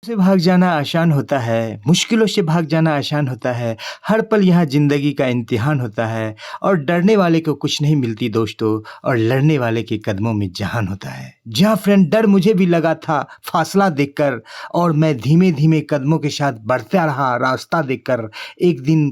से भाग जाना आसान होता है, मुश्किलों से भाग जाना आसान होता है। हर पल यहाँ ज़िंदगी का इम्तिहान होता है और डरने वाले को कुछ नहीं मिलती दोस्तों और लड़ने वाले के कदमों में जहान होता है। जी हाँ फ्रेंड, डर मुझे भी लगा था फासला देखकर और मैं धीमे-धीमे कदमों के साथ बढ़ता रहा रास्ता देखकर। एक दिन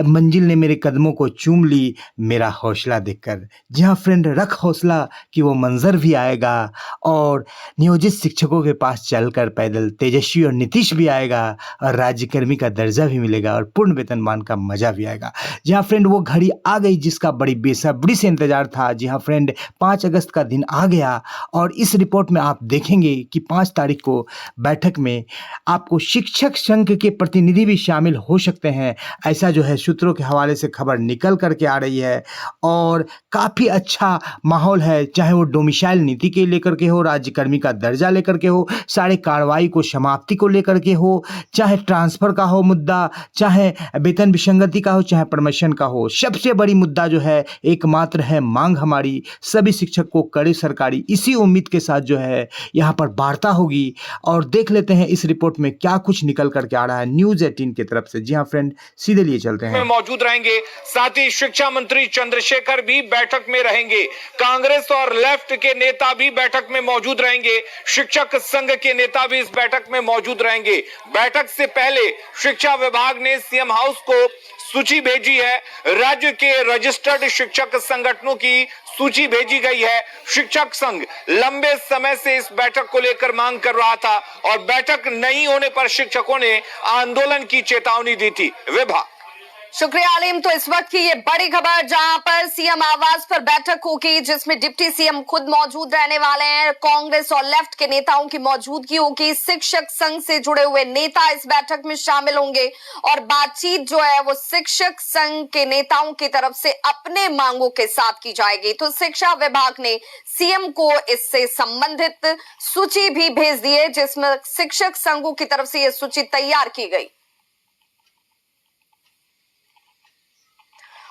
मंजिल ने मेरे कदमों को चूम ली मेरा हौसला देखकर। जी हाँ फ्रेंड, रख हौसला कि वो मंज़र भी आएगा और नियोजित शिक्षकों के पास चलकर पैदल तेजस्वी और नीतीश भी आएगा और राज्यकर्मी का दर्जा भी मिलेगा और पूर्ण वेतनमान का मजा भी आएगा। जी हाँ फ्रेंड, वो घड़ी आ गई जिसका बड़ी बेसब्री से इंतजार था। जी हाँ फ्रेंड, 5 अगस्त का दिन आ गया और इस रिपोर्ट में आप देखेंगे कि 5 तारीख को बैठक में आपको शिक्षक संघ के प्रतिनिधि भी शामिल हो सकते हैं। ऐसा जो है सूत्रों के हवाले से खबर निकल करके आ रही है और काफ़ी अच्छा माहौल है, चाहे वो डोमिसाइल नीति के लेकर के हो, राज्यकर्मी का दर्जा लेकर के हो, सारे कार्रवाई को समाप्ति को लेकर के हो, चाहे ट्रांसफर का हो मुद्दा, चाहे वेतन विसंगति का हो, चाहे प्रमोशन का हो। सबसे बड़ी मुद्दा जो है एकमात्र है मांग हमारी सभी शिक्षक को करे सरकारी। इसी उम्मीद के साथ जो है यहाँ पर वार्ता होगी और देख लेते हैं इस रिपोर्ट में क्या कुछ निकल करके आ रहा है न्यूज़ 18 की तरफ से। जी हाँ फ्रेंड, सीधे लिए चलते हैं। मौजूद रहेंगे, साथ ही शिक्षा मंत्री चंद्रशेखर भी बैठक में रहेंगे। कांग्रेस और लेफ्ट के नेता भी बैठक में मौजूद रहेंगे। शिक्षक संघ के नेता भी इस बैठक में मौजूद रहेंगे। बैठक से पहले शिक्षा विभाग ने सीएम हाउस को सूची भेजी है। राज्य के रजिस्टर्ड शिक्षक संगठनों की सूची भेजी गई है। शिक्षक संघ लंबे समय से इस बैठक को लेकर मांग कर रहा था और बैठक नहीं होने पर शिक्षकों ने आंदोलन की चेतावनी दी थी। विभाग शुक्रिया आलिम। तो इस वक्त की ये बड़ी खबर जहां पर सीएम आवास पर बैठक होगी जिसमें डिप्टी सीएम खुद मौजूद रहने वाले हैं। कांग्रेस और लेफ्ट के नेताओं की मौजूदगी होगी। शिक्षक संघ से जुड़े हुए नेता इस बैठक में शामिल होंगे और बातचीत जो है वो शिक्षक संघ के नेताओं की तरफ से अपने मांगों के साथ की जाएगी। तो शिक्षा विभाग ने सीएम को इससे संबंधित सूची भी भेज दी है जिसमें शिक्षक संघों की तरफ से यह सूची तैयार की गई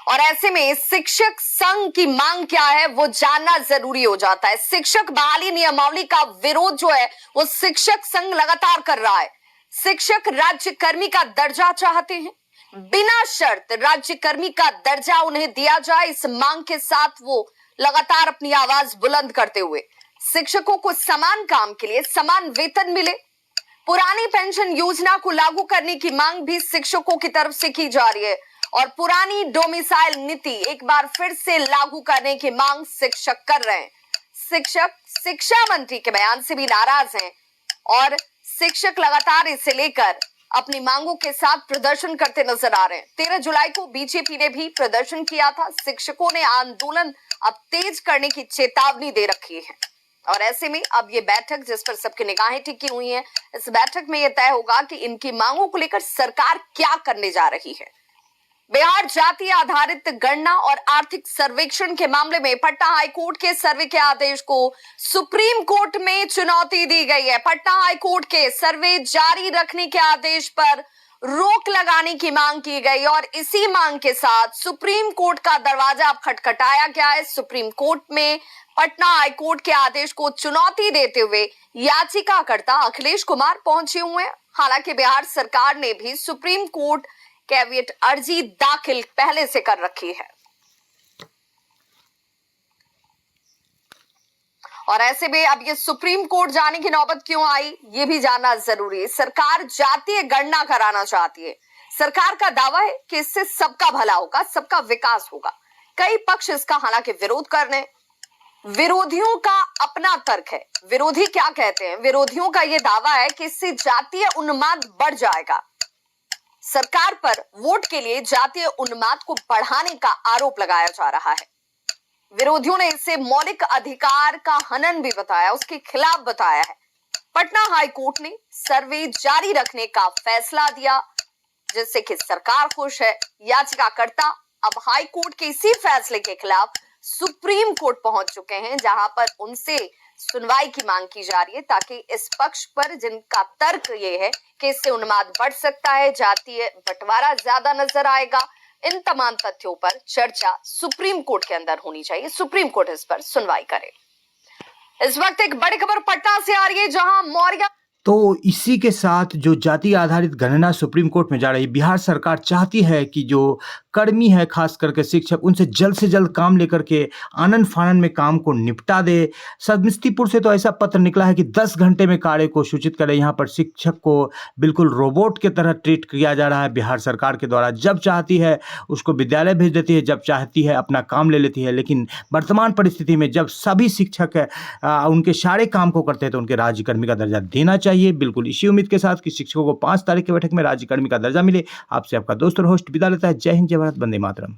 और ऐसे में शिक्षक संघ की मांग क्या है वो जानना जरूरी हो जाता है। शिक्षक बहाली नियमावली का विरोध जो है वो शिक्षक संघ लगातार कर रहा है। शिक्षक राज्यकर्मी का दर्जा चाहते हैं, बिना शर्त राज्यकर्मी का दर्जा उन्हें दिया जाए। इस मांग के साथ वो लगातार अपनी आवाज बुलंद करते हुए शिक्षकों को समान काम के लिए समान वेतन मिले, पुरानी पेंशन योजना को लागू करने की मांग भी शिक्षकों की तरफ से की जा रही है और पुरानी डोमिसाइल नीति एक बार फिर से लागू करने की मांग शिक्षक कर रहे हैं। शिक्षक शिक्षा मंत्री के बयान से भी नाराज हैं और शिक्षक लगातार इसे लेकर अपनी मांगों के साथ प्रदर्शन करते नजर आ रहे हैं। 13 जुलाई को बीजेपी ने भी प्रदर्शन किया था। शिक्षकों ने आंदोलन अब तेज करने की चेतावनी दे रखी है और ऐसे में अब ये बैठक जिस पर सबकी निगाहें टिकी हुई हैं, इस बैठक में यह तय होगा कि इनकी मांगों को लेकर सरकार क्या करने जा रही है। बिहार जाति आधारित गणना और आर्थिक सर्वेक्षण के मामले में पटना हाईकोर्ट के सर्वे के आदेश को सुप्रीम कोर्ट में चुनौती दी गई है। पटना हाईकोर्ट के सर्वे जारी रखने के आदेश पर रोक लगाने की मांग की गई और इसी मांग के साथ सुप्रीम कोर्ट का दरवाजा अब खटखटाया गया है। सुप्रीम कोर्ट में पटना हाईकोर्ट के आदेश को चुनौती देते हुए याचिकाकर्ता अखिलेश कुमार पहुंचे हुए हैं। हालांकि बिहार सरकार ने भी सुप्रीम कोर्ट कैविएट अर्जी दाखिल पहले से कर रखी है और ऐसे में अब ये सुप्रीम कोर्ट जाने की नौबत क्यों आई ये भी जानना जरूरी है। सरकार जातीय गणना कराना चाहती है। सरकार का दावा है कि इससे सबका भला होगा, सबका विकास होगा। कई पक्ष इसका हालांकि विरोध कर रहे हैं। विरोधियों का अपना तर्क है। विरोधी क्या कहते हैं? विरोधियों का यह दावा है कि इससे जातीय उन्माद बढ़ जाएगा। सरकार पर वोट के लिए जातीय उन्माद को बढ़ाने का आरोप लगाया जा रहा है। विरोधियों ने इसे मौलिक अधिकार का हनन भी बताया, उसके खिलाफ बताया है। पटना हाईकोर्ट ने सर्वे जारी रखने का फैसला दिया जिससे कि सरकार खुश है। याचिकाकर्ता अब हाईकोर्ट के इसी फैसले के खिलाफ सुप्रीम कोर्ट पहुंच चुके हैं जहां पर उनसे सुनवाई की मांग की जा रही है ताकि इस पक्ष पर जिनका तर्क ये है कि इससे उन्माद बढ़ सकता है, जातीय बंटवारा ज्यादा नजर आएगा, इन तमाम तथ्यों पर चर्चा सुप्रीम कोर्ट के अंदर होनी चाहिए। सुप्रीम कोर्ट इस पर सुनवाई करे। इस वक्त एक बड़ी खबर पटना से आ रही है जहां मौर्या तो इसी के साथ जो जाति आधारित गणना सुप्रीम कोर्ट में जा रही, बिहार सरकार चाहती है कि जो कर्मी है खास करके शिक्षक, उनसे जल्द से जल्द काम लेकर के आनन फानन में काम को निपटा दे। समस्तीपुर से तो ऐसा पत्र निकला है कि 10 घंटे में कार्य को सूचित करे। यहाँ पर शिक्षक को बिल्कुल रोबोट की तरह ट्रीट किया जा रहा है बिहार सरकार के द्वारा। जब चाहती है उसको विद्यालय भेज देती है, जब चाहती है अपना काम ले लेती है। लेकिन वर्तमान परिस्थिति में जब सभी शिक्षक उनके सारे काम को करते हैं तो उनके राज्यकर्मी का दर्जा देना चाहिए। बिल्कुल इसी उम्मीद के साथ कि शिक्षकों को 5 तारीख की बैठक में राज्यकर्मी का दर्जा मिले, आपसे आपका दोस्त और होस्ट विदा लेता है। जय हिंद, जय भारत, वंदे मातरम।